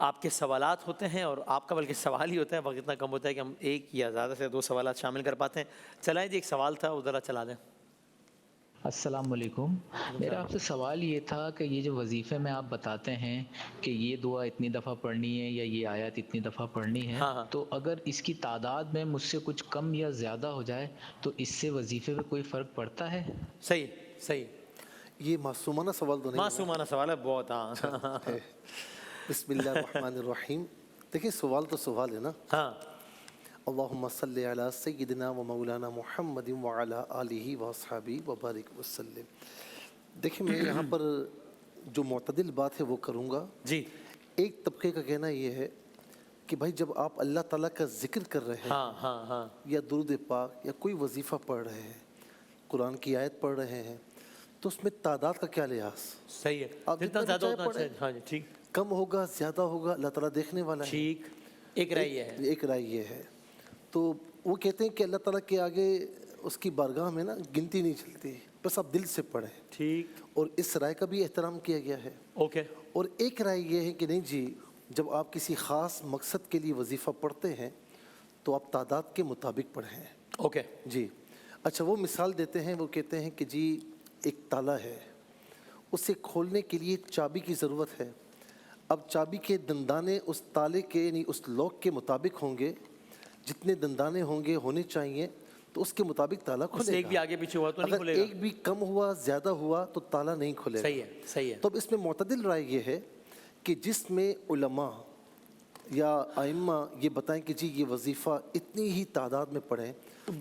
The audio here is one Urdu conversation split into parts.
آپ کے سوالات ہوتے ہیں اور آپ کا بلکہ سوال ہی ہوتا ہے, وقت اتنا کم ہوتا ہے کہ ہم ایک یا زیادہ سے 2 سوالات شامل کر پاتے ہیں. چلائیں جی, ایک سوال تھا وہ ذرا چلا دیں. السلام علیکم. میرا آپ سے سوال یہ تھا کہ یہ جو وظیفے میں آپ بتاتے ہیں کہ یہ دعا اتنی دفعہ پڑھنی ہے یا یہ آیت اتنی دفعہ پڑھنی ہے, ہاں ہاں تو اگر اس کی تعداد میں مجھ سے کچھ کم یا زیادہ ہو جائے تو اس سے وظیفے پہ کوئی فرق پڑتا ہے؟ صحیح صحیح. یہ معصومانہ سوال تو نہیں ہے نا؟ معصومانہ سوال ہے بہت. ہاں بسم اللہ الرحمن الرحیم. دیکھیں سوال تو سوال ہے نا. ہاں اللہم صلی علی سیدنا و مولانا محمد وعلی آلہ واصحابہ وبارک وسلم. دیکھیں میں یہاں پر جو معتدل بات ہے وہ کروں گا. جی. ایک طبقے کا کہنا یہ ہے کہ بھائی جب آپ اللہ تعالیٰ کا ذکر کر رہے ہیں ہاں ہاں ہاں یا درود پاک یا کوئی وظیفہ پڑھ رہے ہیں, قرآن کی آیت پڑھ رہے ہیں, تو اس میں تعداد کا کیا لحاظ؟ صحیح ہے. آپ جتنا جتنا زیادہ بھی اتنا چاہے اچھا. ہاں جی ٹھیک کم ہوگا زیادہ ہوگا اللہ تعالیٰ دیکھنے والا ہے. ٹھیک. ایک رائے یہ ہے. ایک رائے یہ ہے. تو وہ کہتے ہیں کہ اللہ تعالیٰ کے آگے اس کی بارگاہ میں نا گنتی نہیں چلتی, بس آپ دل سے پڑھیں. ٹھیک. اور اس رائے کا بھی احترام کیا گیا ہے. اوکے. اور ایک رائے یہ ہے کہ نہیں جی, جب آپ کسی خاص مقصد کے لیے وظیفہ پڑھتے ہیں تو آپ تعداد کے مطابق پڑھیں. اوکے. جی اچھا, وہ مثال دیتے ہیں, وہ کہتے ہیں کہ جی ایک تالا ہے, اسے کھولنے کے لیے چابی کی ضرورت ہے. اب چابی کے دندانے اس تالے کے یعنی اس لاک کے مطابق ہوں گے, جتنے دندانے ہوں گے ہونے چاہیے تو اس کے مطابق تالا کھلے گا. ایک بھی آگے پیچھے ہوا تو نہیں اگر کھلے گا. ایک بھی کم ہوا زیادہ ہوا تو تالا نہیں کھلے گا. صحیح ہے صحیح ہے. تو اب اس میں معتدل رائے یہ ہے کہ جس میں علماء یا ائمہ یہ بتائیں کہ جی یہ وظیفہ اتنی ہی تعداد میں پڑھیں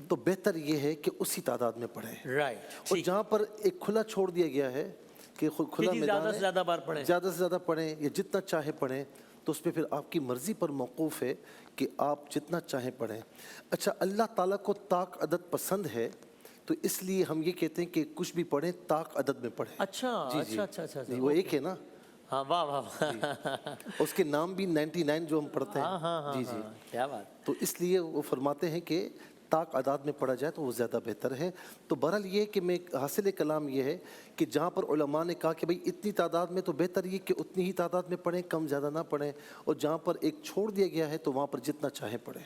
تو بہتر یہ ہے کہ اسی تعداد میں پڑھیں. رائٹ. اور جہاں پر ایک کھلا چھوڑ دیا گیا ہے کہ کھلا میدان زیادہ ہے, سے زیادہ بار پڑھیں, زیادہ سے زیادہ پڑھیں یا جتنا چاہے پڑھیں, تو اس پہ پھر آپ کی مرضی پر موقوف ہے کہ آپ جتنا چاہیں پڑھیں. اچھا, اللہ تعالیٰ کو طاق عدد پسند ہے تو اس لیے ہم یہ کہتے ہیں کہ کچھ بھی پڑھیں طاق عدد میں پڑھیں. اچھا اچھا اچھا اچھا. وہ ایک ہے نا. ہاں واہ واہ. اس کے نام بھی 99 جو ہم پڑھتے ہیں. جی جی کیا بات. تو اس لیے وہ فرماتے ہیں کہ طاق اعداد میں پڑھا جائے تو وہ زیادہ بہتر ہے. تو بہرحال یہ کہ میں حاصل کلام یہ ہے کہ جہاں پر علماء نے کہا کہ بھئی اتنی تعداد میں تو بہتر یہ کہ اتنی ہی تعداد میں پڑھیں, کم زیادہ نہ پڑھیں, اور جہاں پر ایک چھوڑ دیا گیا ہے تو وہاں پر جتنا چاہیں پڑھیں.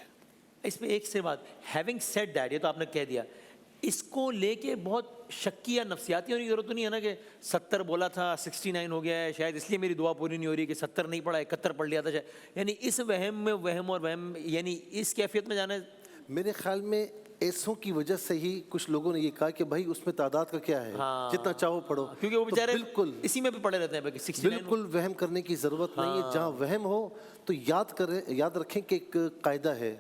اس میں ایک سے بات, ہیونگ سیڈ دیٹ, یہ تو آپ نے کہہ دیا, اس کو لے کے بہت شکی یا نفسیاتی ہونے کی ضرورت تو نہیں ہے نا کہ 70 بولا تھا 69 ہو گیا ہے, شاید اس لیے میری دعا پوری نہیں ہو رہی کہ 70 نہیں پڑھا 71 پڑھ لیا تھا شاید, یعنی اس وہم میں وہم اور وہم یعنی اس کیفیت میں جانا. میرے خیال میں ایسوں کی وجہ سے ہی کچھ لوگوں نے یہ کہا کہ بھائی اس میں تعداد کا کیا ہے, جتنا چاہو پڑھو, کیونکہ وہ بیچارے بالکل اسی میں بھی پڑھے رہتے ہیں. 69 بالکل وہم کرنے کی ضرورت نہیں ہے. جہاں وہم ہو تو یاد رکھیں کہ ایک قاعدہ ہے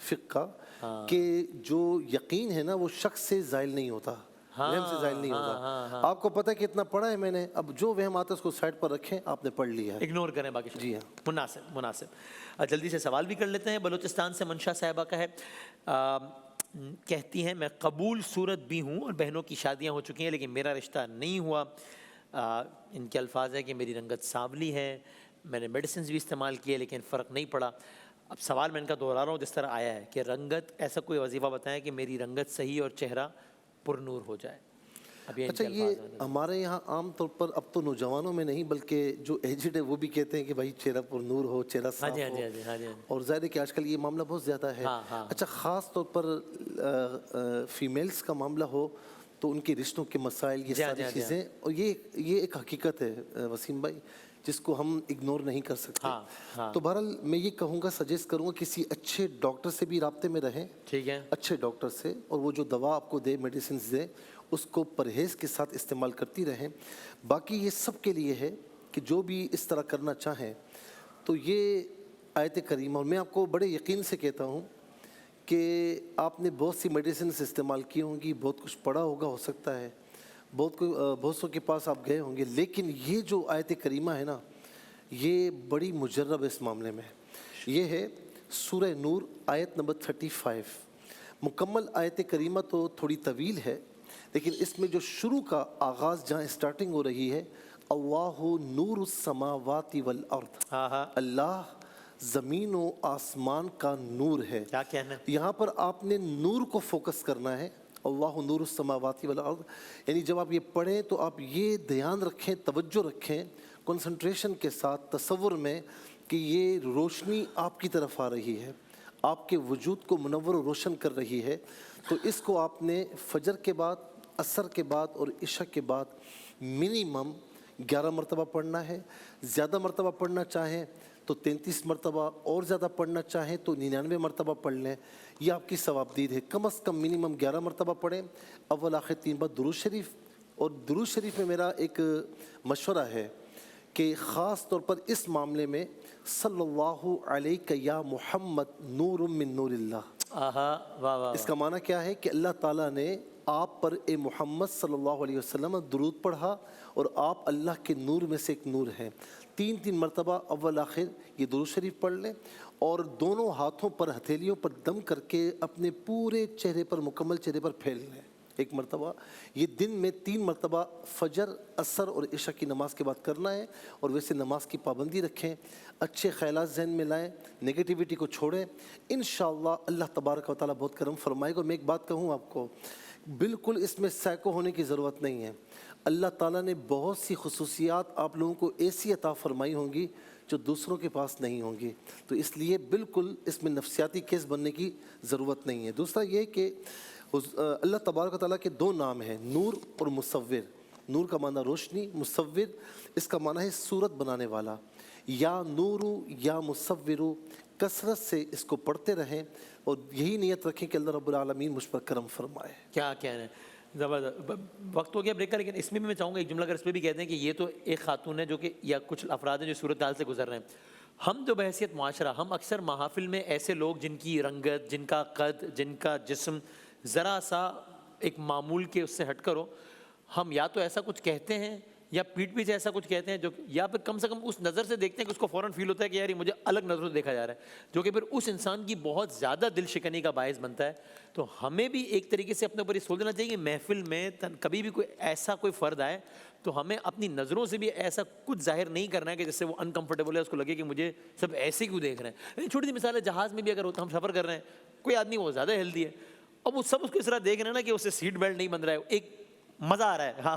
فقہ کا کہ جو یقین ہے نا وہ شک سے زائل نہیں ہوتا, وہم سے زائل نہیں ہوتا. آپ کو پتہ ہے کہ اتنا پڑھا ہے میں نے, اب جو وہم آتا ہے اس کو سائڈ پر رکھیں, آپ نے پڑھ لیا ہے, اگنور کریں باقی. جی ہاں مناسب مناسب. جلدی سے سوال بھی کر لیتے ہیں. بلوچستان سے منشا صاحبہ کا ہے, کہتی ہیں میں قبول صورت بھی ہوں اور بہنوں کی شادیاں ہو چکی ہیں لیکن میرا رشتہ نہیں ہوا. ان کے الفاظ ہے کہ میری رنگت سانولی ہے, میں نے میڈیسنز بھی استعمال کیے لیکن فرق نہیں پڑا. اب سوال میں ان کا دہرا رہا ہوں جس طرح آیا ہے کہ رنگت, ایسا کوئی وظیفہ بتائیں کہ میری رنگت صحیح اور چہرہ پر نور ہو جائے. اچھا, یہ ہمارے یہاں عام طور پر اب تو نوجوانوں میں نہیں بلکہ جو ایجڈ ہے وہ بھی کہتے ہیں کہ بھائی چہرہ پر نور ہو, چہرہ صاف ہو, اور ظاہر ہے کہ آج کل یہ معاملہ بہت زیادہ ہے. اچھا, خاص طور پر فیمیلز کا معاملہ ہو تو ان کے رشتوں کے مسائل, یہ ساری چیزیں, اور یہ ایک حقیقت ہے وسیم بھائی جس کو ہم اگنور نہیں کر سکتے. تو بہرحال میں یہ کہوں گا, سجیسٹ کروں گا کسی اچھے ڈاکٹر سے بھی رابطے میں رہیں, ٹھیک ہے, اچھے ڈاکٹر سے, اور وہ جو دوا آپ کو دے, میڈیسنز دے, اس کو پرہیز کے ساتھ استعمال کرتی رہیں. باقی یہ سب کے لیے ہے کہ جو بھی اس طرح کرنا چاہیں تو یہ آیت کریمہ, اور میں آپ کو بڑے یقین سے کہتا ہوں کہ آپ نے بہت سی میڈیسنز استعمال کی ہوں گی, بہت کچھ پڑھا ہوگا, ہو سکتا ہے بہت سو کے پاس آپ گئے ہوں گے, لیکن یہ جو آیت کریمہ ہے نا یہ بڑی مجرب اس معاملے میں. یہ ہے سورہ نور آیت نمبر 35. مکمل آیت کریمہ تو تھوڑی طویل ہے لیکن اس میں جو شروع کا آغاز جہاں اسٹارٹنگ ہو رہی ہے, اللہ نور السماوات والارض, اللہ زمین و آسمان کا نور ہے. کیا کہنا ہے, یہاں پر آپ نے نور کو فوکس کرنا ہے, اللہ نور السماواتی والارض، یعنی جب آپ یہ پڑھیں تو آپ یہ دھیان رکھیں، توجہ رکھیں کنسنٹریشن کے ساتھ، تصور میں کہ یہ روشنی آپ کی طرف آ رہی ہے، آپ کے وجود کو منور و روشن کر رہی ہے. تو اس کو آپ نے فجر کے بعد، عصر کے بعد اور عشاء کے بعد منیمم 11 مرتبہ پڑھنا ہے. زیادہ مرتبہ پڑھنا چاہیں تو 33 مرتبہ، اور زیادہ پڑھنا چاہیں تو 99 مرتبہ پڑھ لیں. یہ آپ کی ثوابدید ہے. کم از کم منیمم 11 مرتبہ پڑھیں. اول آخر 3 بار درود شریف. اور درود شریف میں میرا ایک مشورہ ہے کہ خاص طور پر اس معاملے میں صلی اللہ علیہ یا محمد نور من نور اللہ. آہا، واہ واہ. اس کا معنی کیا ہے کہ اللہ تعالیٰ نے آپ پر اے محمد صلی اللہ علیہ وسلم درود پڑھا اور آپ اللہ کے نور میں سے ایک نور ہیں. 3 مرتبہ اول آخر یہ درود شریف پڑھ لیں اور دونوں ہاتھوں پر، ہتھیلیوں پر دم کر کے اپنے پورے چہرے پر، مکمل چہرے پر پھیل لیں 1 مرتبہ. یہ دن میں 3 مرتبہ فجر، عصر اور عشاء کی نماز کے بعد کرنا ہے. اور ویسے نماز کی پابندی رکھیں، اچھے خیالات ذہن میں لائیں، نگیٹیوٹی کو چھوڑیں. انشاءاللہ اللہ تبارک و تعالیٰ بہت کرم فرمائے گا. میں ایک بات کہوں آپ کو، بالکل اس میں سائیکو ہونے کی ضرورت نہیں ہے. اللہ تعالیٰ نے بہت سی خصوصیات آپ لوگوں کو ایسی عطا فرمائی ہوں گی جو دوسروں کے پاس نہیں ہوں گی. تو اس لیے بالکل اس میں نفسیاتی کیس بننے کی ضرورت نہیں ہے. دوسرا یہ کہ اللہ تبارک و تعالیٰ کے 2 نام ہیں، نور اور مصور. نور کا معنی روشنی، مصور اس کا معنی ہے صورت بنانے والا. یا نور یا مصور، کثرت سے اس کو پڑھتے رہیں اور یہی نیت رکھیں کہ اللہ رب العالمین مجھ پر کرم فرمائے. کیا کہنا ہے، زبردست. وقت ہو گیا بریک کا، لیکن اس میں بھی میں چاہوں گا ایک جملہ اگر اس پہ بھی کہتے ہیں کہ یہ تو ایک خاتون ہے جو کہ، یا کچھ افراد ہیں جو صورتحال سے گزر رہے ہیں. ہم جو بحیثیت معاشرہ، ہم اکثر محافل میں ایسے لوگ جن کی رنگت، جن کا قد، جن کا جسم ذرا سا ایک معمول کے اس سے ہٹ کر ہو، ہم یا تو ایسا کچھ کہتے ہیں یا پیٹھ پیچھے ایسا کچھ کہتے ہیں جو، یا پھر کم سے کم اس نظر سے دیکھتے ہیں کہ اس کو فوراً فیل ہوتا ہے کہ یار یہ مجھے الگ نظروں سے دیکھا جا رہا ہے، جو کہ پھر اس انسان کی بہت زیادہ دل شکنی کا باعث بنتا ہے. تو ہمیں بھی ایک طریقے سے اپنے اوپر یہ سوچ لینا چاہیے کہ محفل میں کبھی بھی کوئی ایسا کوئی فرد آئے تو ہمیں اپنی نظروں سے بھی ایسا کچھ ظاہر نہیں کرنا ہے کہ جس سے وہ انکمفرٹیبل ہے، اس کو لگے کہ مجھے سب ایسے کیوں دیکھ رہے ہیں. چھوٹی سی مثال ہے، جہاز میں بھی اگر ہم سفر کر رہے ہیں، کوئی آدمی وہ زیادہ ہیلدی ہے، اب وہ سب اس کو اس طرح دیکھ رہے ہیں نا کہ اسے سیٹ بیلٹ نہیں بن رہا ہے، ایک مزہ آ رہا ہے. ہاں،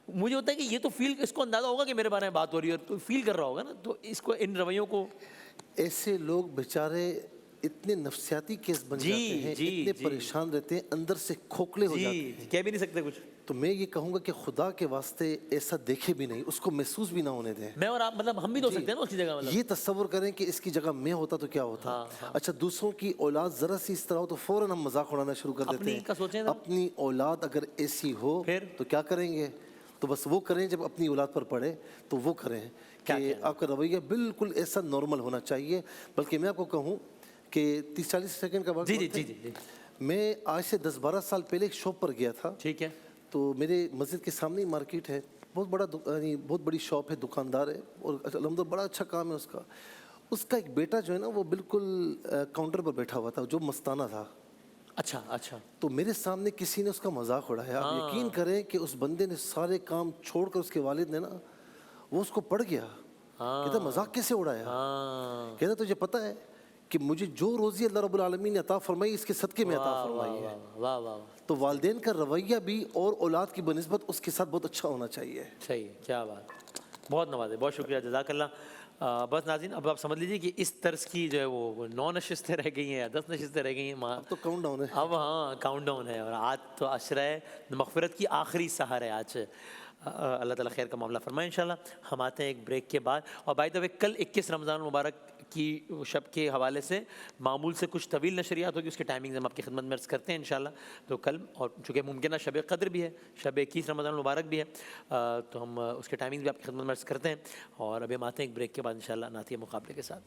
مجھے ہوتا ہے کہ یہ تو فیل، اس کو اندازہ ہوگا کہ میرے بارے میں بات ہو رہی ہے اور تو فیل کر رہا ہوگا نا. تو اس کو، ان رویوں کو، ایسے لوگ بیچارے اتنے نفسیاتی کیس بن جاتے ہیں، اتنے پریشان رہتے ہیں، اندر سے کھوکھلے ہو جاتے ہیں، کہہ بھی نہیں سکتے کچھ. تو میں یہ کہوں گا کہ خدا کے واسطے ایسا دیکھے بھی نہیں، اس کو محسوس بھی نہ ہونے دیں. میں اور آپ، مطلب ہم بھی تو ہو سکتے ہیں نا اس کی جگہ. یہ تصور کریں کہ اس کی جگہ میں ہوتا تو کیا ہوتا. اچھا، دوسروں کی اولاد ذرا سی اس طرح ہو تو فوراً ہم مذاق اڑانا شروع کر دیتے ہیں. اپنی اولاد اگر ایسی ہو تو کیا کریں گے؟ تو بس وہ کریں جب اپنی اولاد پر پڑے تو وہ کریں کہ آپ کا رویہ بالکل ایسا نارمل ہونا چاہیے. بلکہ میں آپ کو کہوں کہ 30-40 سیکنڈ کا وقت، جی میں آج سے 10-12 سال پہلے ایک شاپ پر گیا تھا. ٹھیک ہے. تو میرے مسجد کے سامنے ہی مارکیٹ ہے، بہت بڑا، یعنی بہت بڑی شاپ ہے، دکاندار ہے اور الحمدللہ بڑا اچھا کام ہے اس کا. اس کا ایک بیٹا جو ہے نا، وہ بالکل کاؤنٹر پر بیٹھا ہوا تھا، جو مستانہ تھا. اچھا. تو میرے سامنے کسی نے اس کا مذاق اڑایا. آپ یقین کریں کہ اس بندے نے سارے کام چھوڑ کر، اس کے والد نے نا، وہ اس کو پڑ گیا. کہتا مذاق کیسے اڑایا؟ کہتا تجھے پتہ ہے کہ مجھے جو روزی اللہ رب العالمین نے عطا فرمائی، اس کے صدقے میں عطا فرمائی ہے. تو والدین کا رویہ بھی اور اولاد کی بنسبت اس کے ساتھ بہت اچھا ہونا چاہیے. صحیح، کیا بات، بہت نوازے، بہت شکریہ، جزاک اللہ. بس ناظرین، اب آپ سمجھ لیجیے کہ اس طرز کی جو ہے وہ 9 نشستیں رہ گئی ہیں یا 10 نشستیں رہ گئی ہیں. اب تو کاؤنٹ ڈاؤن ہے. اب ہاں کاؤنٹ ڈاؤن ہے، اور آج تو عشرہ مغفرت کی آخری سحر ہے آج. اللہ تعالیٰ خیر کا معاملہ فرمائے انشاءاللہ. ہم آتے ہیں ایک بریک کے بعد. اور بائی دا وے، کل 21 رمضان المبارک کی شب کے حوالے سے معمول سے کچھ طویل نشریات ہوگی، اس کے ٹائمنگز ہم آپ کی خدمت میں عرض کرتے ہیں انشاءاللہ. تو کل، اور چونکہ ممکنہ شب قدر بھی ہے، شب 21 رمضان المبارک بھی ہے، تو ہم اس کے ٹائمنگز بھی آپ کی خدمت میں عرض کرتے ہیں. اور ابھی ہم آتے ہیں ایک بریک کے بعد انشاءاللہ نعتیہ مقابلے کے ساتھ.